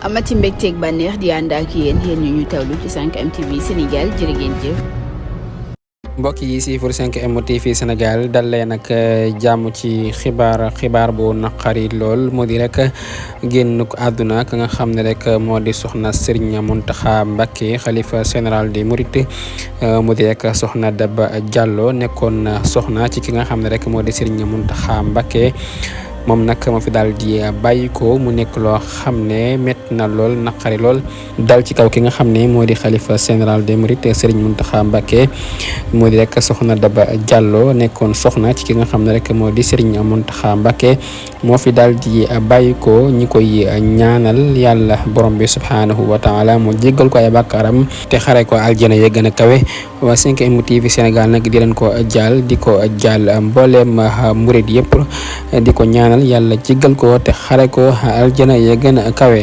amati mbégteeg bànneex di ànd ak yéen ñu tawlu ci 5M TV Sénégal jërë ngeen jëf. mbokk yi si 5M TV Sénégal dal leen nag jàmm ci xibaar bu naqari lool moo di rek génn àdduna ka nga xam ne rek moo di soxna Serigne Mountakha Mbacké xalifa général des Mourides moo di rek soxna Daba Diallo nekkoon soxna ci ki nga xam ne rek moo di Serigne Mountakha Mbacké moom nag ma fi daal di bàyyi ko mu nekk loo xam ne métti na lool naqari lool dal ci kaw ki nga xam ne moo di xalifa général des Mourides Serigne Mountakha Mbacké moo di rek soxna Daba Diallo nekkoon soxna ci ki nga xam ne rek moo di Serigne Mountakha Mbacké moo fi daal di bàyyi ko ñi koy ñaanal yàlla borom bi subhanahu wa taala mu jéggal ko ay bàkkaaram te xare ko aljana ya gën a kawe. waa 5M TV Sénégal nag di leen ko jaal di ko jaal mbooleem murid yëpp di ko ñaanal yàlla jéggal ko te xare ko aljana ya gën a kawe.